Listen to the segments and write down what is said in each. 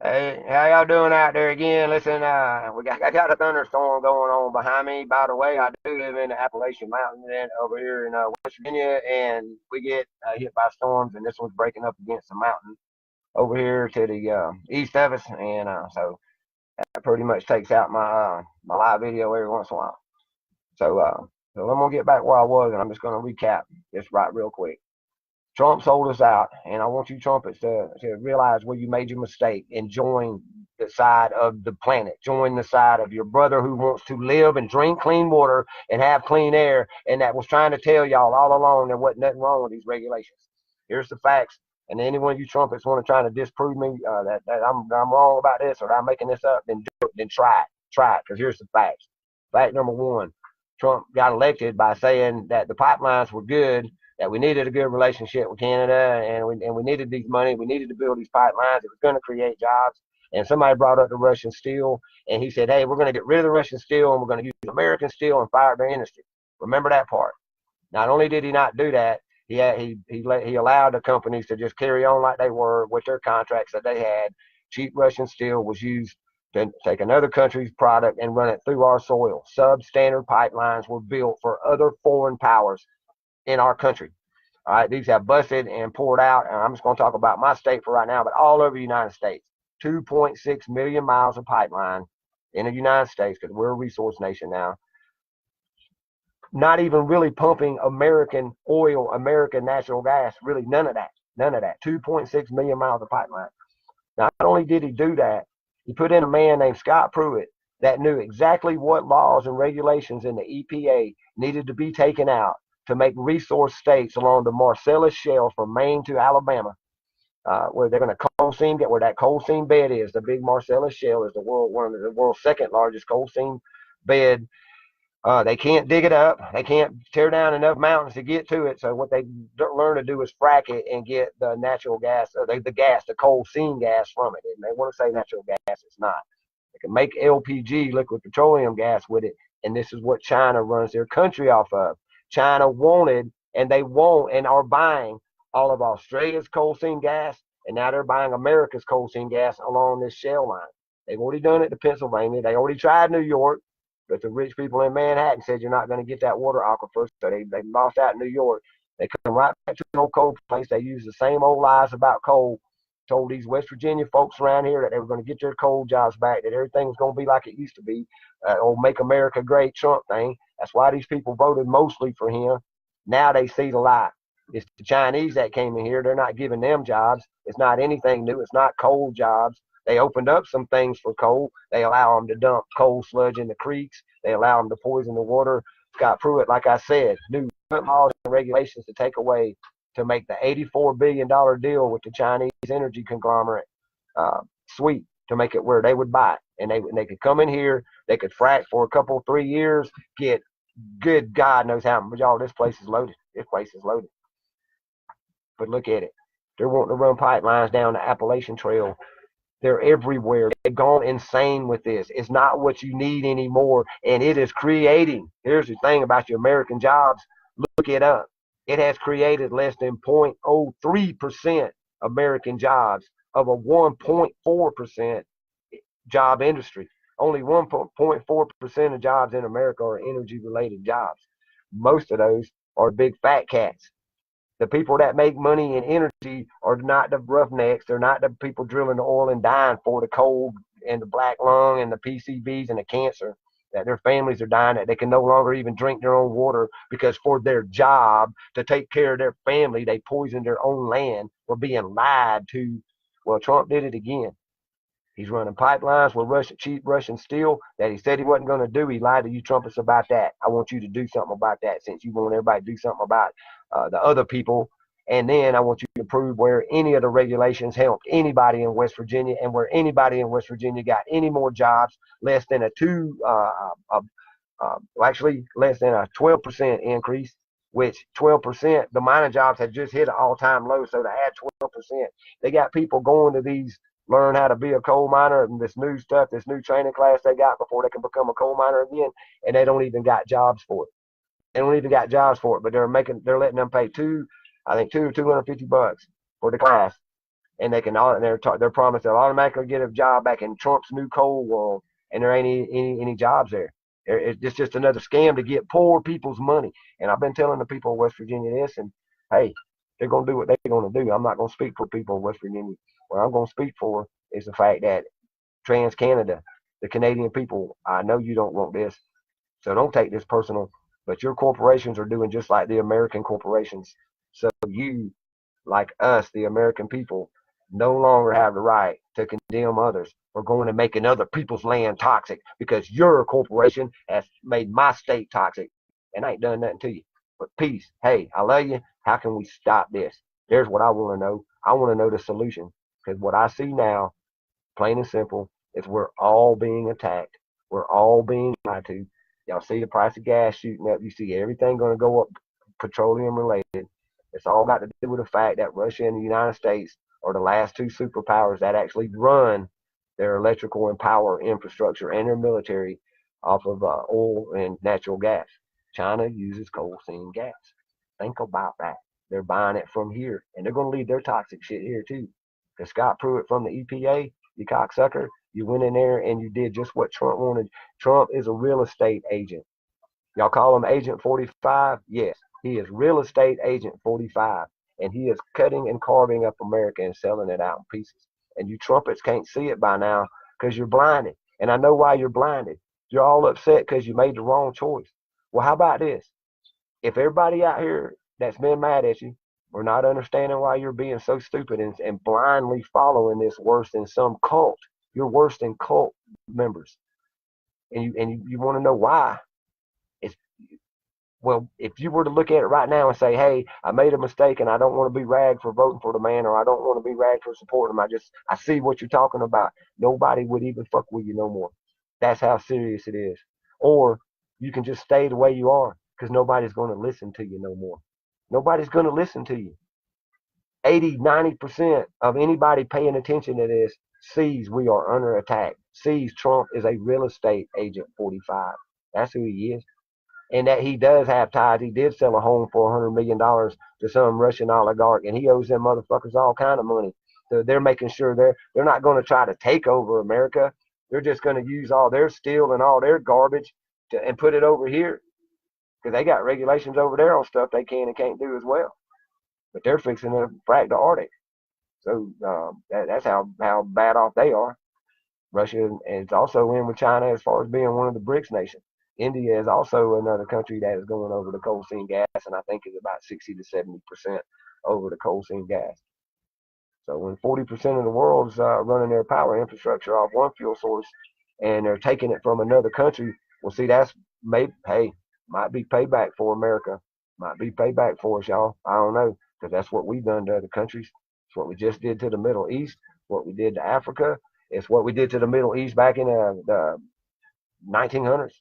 Hey, how y'all doing out there again? Listen, I got a thunderstorm going on behind me. By the way, I do live in the Appalachian Mountains and over here in West Virginia, and we get hit by storms, and this one's breaking up against the mountain over here to the east of us, and so that pretty much takes out my live video every once in a while. So, so I'm gonna get back where I was, and I'm just gonna recap this right real quick. Trump sold us out, and I want you trumpets to realize where you made your mistake and join the side of the planet. Join the side of your brother who wants to live and drink clean water and have clean air, and that was trying to tell y'all all along there wasn't nothing wrong with these regulations. Here's the facts. And any one of you trumpets want to try to disprove me that I'm wrong about this or that I'm making this up, then do it. Then try it. Try it, because here's the facts. Fact number one: Trump got elected by saying that the pipelines were good, that we needed a good relationship with Canada, and we needed these money. We needed to build these pipelines. It was going to create jobs. And somebody brought up the Russian steel, and he said, "Hey, we're going to get rid of the Russian steel, and we're going to use American steel and fire up their industry." Remember that part. Not only did he not do that, he allowed the companies to just carry on like they were with their contracts that they had. Cheap Russian steel was used to take another country's product and run it through our soil. Substandard pipelines were built for other foreign powers in our country. All right, these have busted and poured out, and I'm just going to talk about my state for right now, but all over the United States, 2.6 million miles of pipeline in the United States, because we're a resource nation now. Not even really pumping American oil, American natural gas, really none of that. None of that. 2.6 million miles of pipeline. Not only did he do that, he put in a man named Scott Pruitt that knew exactly what laws and regulations in the EPA needed to be taken out to make resource states along the Marcellus Shale from Maine to Alabama, where they're going to coal seam, get where that coal seam bed is. The big Marcellus Shale is one of the world's second largest coal seam bed. They can't dig it up. They can't tear down enough mountains to get to it. So what they learn to do is frack it and get the natural gas, or the gas, the coal seam gas from it. And they want to say natural gas. It's not. They can make LPG, liquid petroleum gas, with it. And this is what China runs their country off of. China wanted, and they want, and are buying all of Australia's coal seam gas, and now they're buying America's coal seam gas along this shale line. They've already done it to Pennsylvania. They already tried New York. But the rich people in Manhattan said you're not going to get that water aquifer, so they lost out in New York. They come right back to the old coal place. They used the same old lies about coal. Told these West Virginia folks around here that they were going to get their coal jobs back, that everything was going to be like it used to be. Old Make America Great Trump thing. That's why these people voted mostly for him. Now they see the light. It's the Chinese that came in here. They're not giving them jobs. It's not anything new. It's not coal jobs. They opened up some things for coal. They allow them to dump coal sludge in the creeks. They allow them to poison the water. Scott Pruitt, like I said, new laws and regulations to take away, to make the $84 billion deal with the Chinese energy conglomerate sweet, to make it where they would buy it. And they could come in here. They could frack for a couple, 3 years, get good God knows how much. Y'all, this place is loaded. This place is loaded. But look at it. They're wanting to run pipelines down the Appalachian Trail. They're everywhere. They've gone insane with this. It's not what you need anymore, and it is creating. Here's the thing about your American jobs. Look it up. It has created less than 0.03% American jobs of a 1.4% job industry. Only 1.4% of jobs in America are energy-related jobs. Most of those are big fat cats. The people that make money in energy are not the roughnecks. They're not the people drilling the oil and dying for the cold and the black lung and the PCBs and the cancer that their families are dying, that they can no longer even drink their own water because for their job to take care of their family, they poisoned their own land. We're being lied to. Well, Trump did it again. He's running pipelines with cheap Russian steel that he said he wasn't going to do. He lied to you trumpets about that. I want you to do something about that, since you want everybody to do something about the other people. And then I want you to prove where any of the regulations helped anybody in West Virginia, and where anybody in West Virginia got any more jobs less than actually less than a 12% increase, which 12%, the mining jobs had just hit an all-time low. So to add 12%, they got people going to these learn how to be a coal miner and this new stuff, this new training class they got before they can become a coal miner again, and they don't even got jobs for it. They don't even got jobs for it, but they're letting them pay I think $250 for the class. and they're promised they'll automatically get a job back in Trump's new coal world, and there ain't any jobs there. It's just another scam to get poor people's money. And I've been telling the people of West Virginia this, and hey, they're gonna do what they're gonna do. I'm not gonna speak for people of West Virginia. What I'm gonna speak for is the fact that Trans Canada, the Canadian people, I know you don't want this, so don't take this personal. But your corporations are doing just like the American corporations. So you, like us, the American people, no longer have the right to condemn others for going and making other people's land toxic because your corporation has made my state toxic and ain't done nothing to you. But peace. Hey, I love you. How can we stop this? There's what I want to know. I want to know the solution because what I see now, plain and simple, is we're all being attacked. We're all being lied to. Y'all see the price of gas shooting up. You see everything going to go up petroleum related. It's all got to do with the fact that Russia and the United States are the last two superpowers that actually run their electrical and power infrastructure and their military off of oil and natural gas. China uses coal seam gas. Think about that. They're buying it from here, and they're going to leave their toxic shit here too. Because Scott Pruitt from the EPA, you cocksucker, you went in there and you did just what Trump wanted. Trump is a real estate agent. Y'all call him Agent 45? Yes, he is real estate agent 45. And he is cutting and carving up America and selling it out in pieces. And you trumpets can't see it by now because you're blinded. And I know why you're blinded. You're all upset because you made the wrong choice. Well, how about this? If everybody out here that's been mad at you or not understanding why you're being so stupid and blindly following this worse than some cult, you're worse than cult members. And you want to know why? It's well, if you were to look at it right now and say, hey, I made a mistake and I don't want to be ragged for voting for the man, or I don't want to be ragged for supporting him, I see what you're talking about. Nobody would even fuck with you no more. That's how serious it is. Or you can just stay the way you are because nobody's going to listen to you no more. Nobody's going to listen to you. 80, 90% of anybody paying attention to this sees we are under attack, sees Trump is a real estate agent 45. That's who he is. And that he does have ties. He did sell a home for $100 million to some Russian oligarch, and he owes them motherfuckers all kind of money. So they're making sure they're not going to try to take over America. They're just going to use all their steel and all their garbage and put it over here because they got regulations over there on stuff they can and can't do as well. But they're fixing to frack the Arctic. So that's how bad off they are. Russia is also in with China as far as being one of the BRICS nations. India is also another country that is going over the coal seam gas, and I think is about 60 to 70% over the coal seam gas. So when 40% of the world's running their power infrastructure off one fuel source, and they're taking it from another country, well, see, that's might be payback for America, might be payback for us, y'all. I don't know, because that's what we've done to other countries. It's what we just did to the Middle East, what we did to Africa. It's what we did to the Middle East back in the 1900s,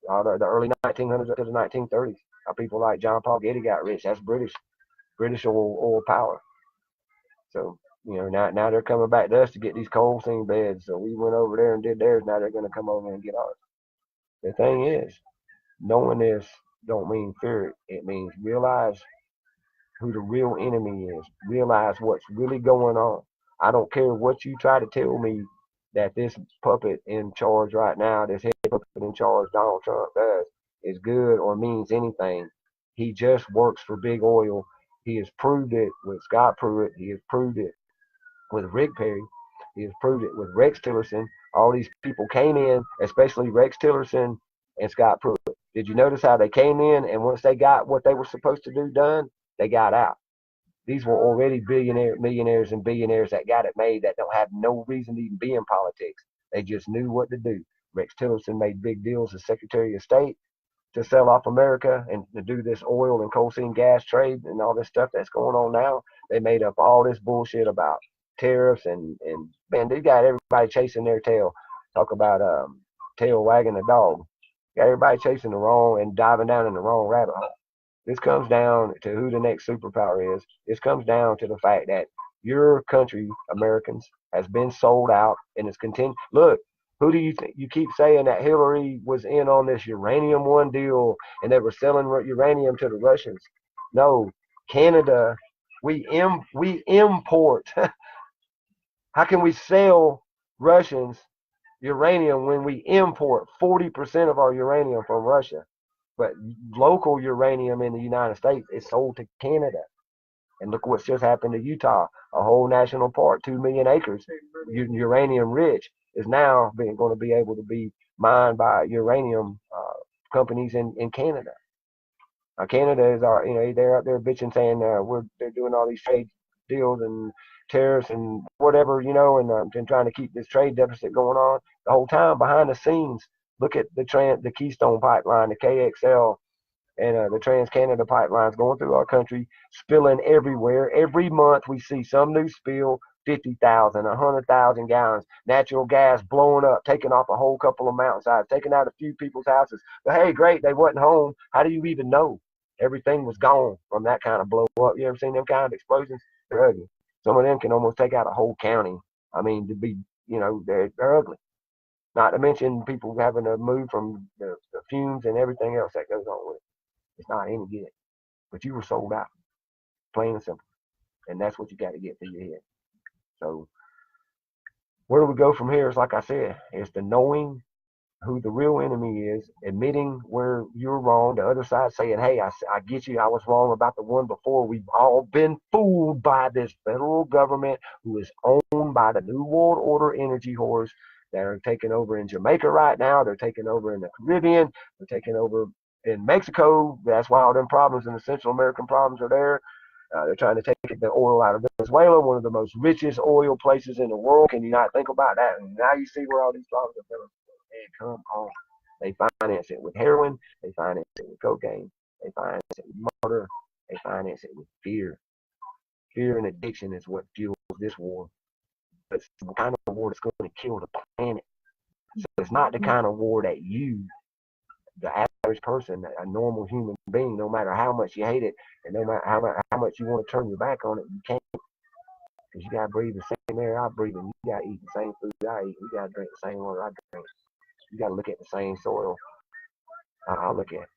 the early 1900s up to the 1930s. How people like John Paul Getty got rich. That's British oil power. So now they're coming back to us to get these coal seam beds. So we went over there and did theirs. Now they're going to come over and get ours. The thing is, knowing this don't mean fear it. It means realize who the real enemy is. Realize what's really going on. I don't care what you try to tell me that this puppet in charge right now, this head puppet in charge, Donald Trump, does is good or means anything. He just works for big oil. He has proved it with Scott Pruitt. He has proved it with Rick Perry. He has proved it with Rex Tillerson. All these people came in, especially Rex Tillerson and Scott Pruitt. Did you notice how they came in and once they got what they were supposed to do done, they got out? These were already millionaires and billionaires that got it made that don't have no reason to even be in politics. They just knew what to do. Rex Tillerson made big deals as Secretary of State to sell off America and to do this oil and coal seam gas trade and all this stuff that's going on now. They made up all this bullshit about tariffs and man, they got everybody chasing their tail. Talk about tail wagging a dog. Got everybody chasing the wrong and diving down in the wrong rabbit hole. This comes down to who the next superpower is. This comes down to the fact that your country, Americans, has been sold out and is continuing. Look, who do you think? You keep saying that Hillary was in on this uranium one deal and they were selling uranium to the Russians. No, Canada, we import How can we sell Russians uranium when we import 40% of our uranium from Russia? But local uranium in the United States is sold to Canada. And look what's just happened to Utah. A whole national park, 2 million acres, uranium rich, is now going to be able to be mined by uranium companies in Canada. Canada is our, they're out there bitching saying they're doing all these trade deals and tariffs and whatever, and trying to keep this trade deficit going on. The whole time behind the scenes, look at the Keystone pipeline, the KXL, and the Trans-Canada pipelines going through our country, spilling everywhere. Every month we see some new spill, 50,000, 100,000 gallons, natural gas blowing up, taking off a whole couple of mountainsides, taking out a few people's houses. But hey, great, they wasn't home. How do you even know? Everything was gone from that kind of blow up. You ever seen them kind of explosions? They're ugly. Some of them can almost take out a whole county. I mean, to be, they're ugly. Not to mention people having to move from the fumes and everything else that goes on with it. It's not any good. But you were sold out, plain and simple. And that's what you got to get through your head. So where do we go from here? Is like I said, it's the knowing who the real enemy is, admitting where you're wrong, the other side saying, hey, I get you, I was wrong about the one before. We've all been fooled by this federal government who is owned by the New World Order energy whores that are taking over in Jamaica right now. They're taking over in the Caribbean. They're taking over in Mexico. That's why all them problems in the Central American problems are there. They're trying to take the oil out of Venezuela, one of the most richest oil places in the world. Can you not think about that? And now you see where all these problems are coming from. And come on. They finance it with heroin. They finance it with cocaine. They finance it with murder. They finance it with fear. Fear and addiction is what fuels this war. But it's the kind of war that's going to kill the planet. So it's not the kind of war that you, the average person, a normal human being, no matter how much you hate it, and no matter how much you want to turn your back on it, you can't. Because you got to breathe the same air I breathe, and you got to eat the same food I eat. You got to drink the same water I drink. You got to look at the same soil I look at.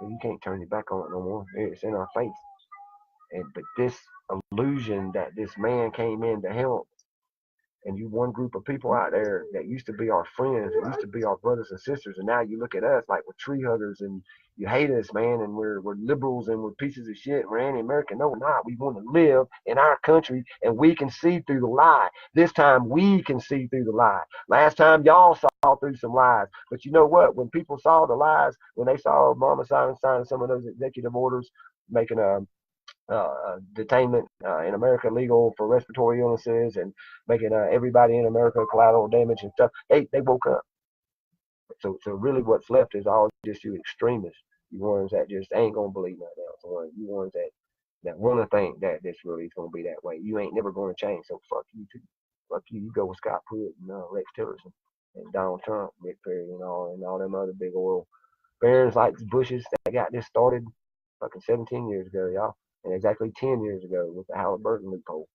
And you can't turn your back on it no more. It's in our face. But this illusion that this man came in to help, and you one group of people out there that used to be our friends, that used to be our brothers and sisters, and now you look at us like we're tree huggers and you hate us, man, and we're liberals and we're pieces of shit. We're anti-American. No, we're not. We want to live in our country, and we can see through the lie. This time we can see through the lie. Last time y'all saw through some lies, but you know what? When people saw the lies, when they saw Obama signing some of those executive orders, making detainment in America legal for respiratory illnesses and making everybody in America collateral damage and stuff. They woke up. So really, what's left is all just you extremists, you ones that just ain't gonna believe nothing else. You ones that want to think that this really is gonna be that way. You ain't never gonna change. So fuck you too. Fuck you. You go with Scott Pruitt and Rex Tillerson and Donald Trump, Nick Perry, and all them other big oil barons like Bushes that got this started fucking 17 years ago, y'all. And exactly 10 years ago with the Halliburton loophole.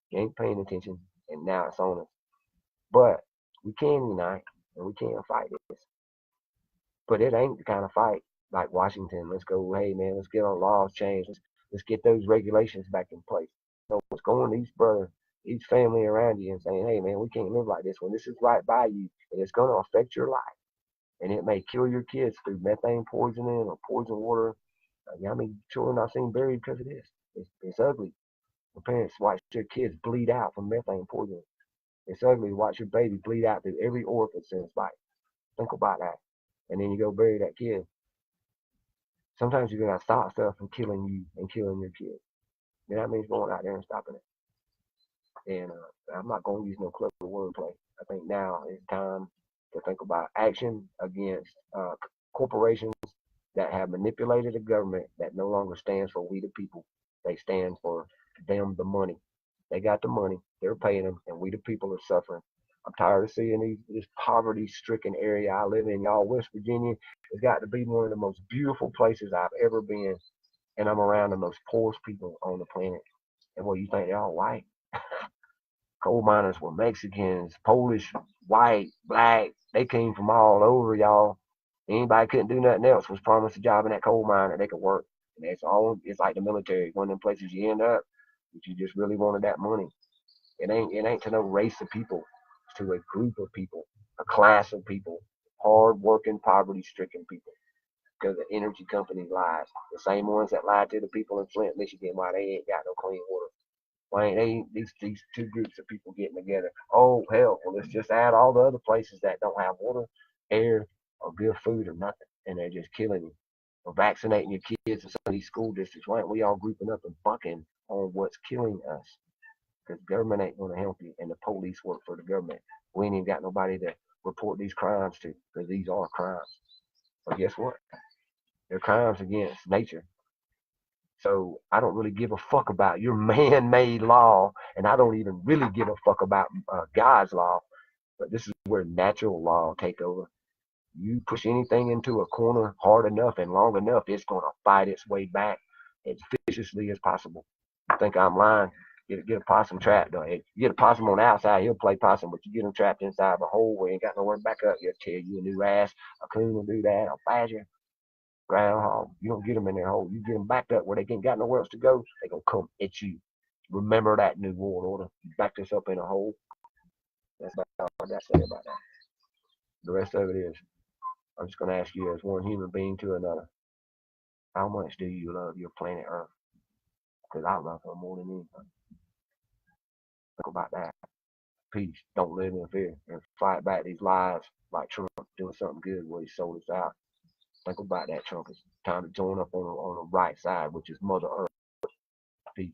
You ain't paying attention, and now it's on us. But we can unite, and we can fight this. But it ain't the kind of fight like Washington. Let's go, hey, man, let's get our laws changed. Let's get those regulations back in place. So it's going to each family around you and saying, hey, man, we can't live like this when this is right by you, and it's going to affect your life. And it may kill your kids through methane poisoning or poison water. I mean, children I've seen buried because of this. It's ugly. The parents watch their kids bleed out from methane poisoning. It's ugly to watch your baby bleed out through every orifice in its body. Think about that. And then you go bury that kid. Sometimes you're going to stop stuff from killing you and killing your kid. And that means going out there and stopping it. And I'm not going to use no clever wordplay. I think now is time to think about action against corporations that have manipulated a government that no longer stands for we the people. They stand for them, the money. They got the money. They're paying them, and we the people are suffering. I'm tired of seeing this poverty-stricken area I live in. Y'all, West Virginia has got to be one of the most beautiful places I've ever been, and I'm around the most poorest people on the planet. And what, you think they're all white? Coal miners were Mexicans, Polish, white, black. They came from all over, y'all. Anybody couldn't do nothing else was promised a job in that coal mine that they could work. And that's all. It's like the military. One of them places you end up, but you just really wanted that money. It ain't to no race of people. It's to a group of people, a class of people, hard-working, poverty-stricken people. Because the energy companies lies. The same ones that lied to the people in Flint, Michigan, why they ain't got no clean water. Why ain't they these two groups of people getting together? Oh hell, well let's just add all the other places that don't have water, air, or good food or nothing, and they're just killing you. Or vaccinating your kids in some of these school districts. Why aren't we all grouping up and bucking on what's killing us? Because government ain't gonna help you, and the police work for the government. We ain't even got nobody to report these crimes to, because these are crimes. But guess what? They're crimes against nature. So I don't really give a fuck about your man-made law, and I don't even really give a fuck about God's law. But this is where natural law take over. You push anything into a corner hard enough and long enough, it's gonna fight its way back as viciously as possible. You think I'm lying? Get a possum trapped. Though. You get a possum on the outside, he'll play possum, but you get him trapped inside of a hole where he ain't got nowhere to back up. He'll tear you a new ass. A coon will do that. A badger, groundhog. You don't get them in their hole. You get them backed up where they ain't got nowhere else to go. They gonna come at you. Remember that, New World Order. You backed us up in a hole. That's about all I got to say about that. The rest of it is, I'm just gonna ask you as one human being to another, how much do you love your planet Earth? Because I love her more than anything. Think about that. Peace. Don't live in fear and fight back these lies like Trump doing something good where he sold us out. Think about that, Trump. It's time to join up on the right side, which is Mother Earth. Peace.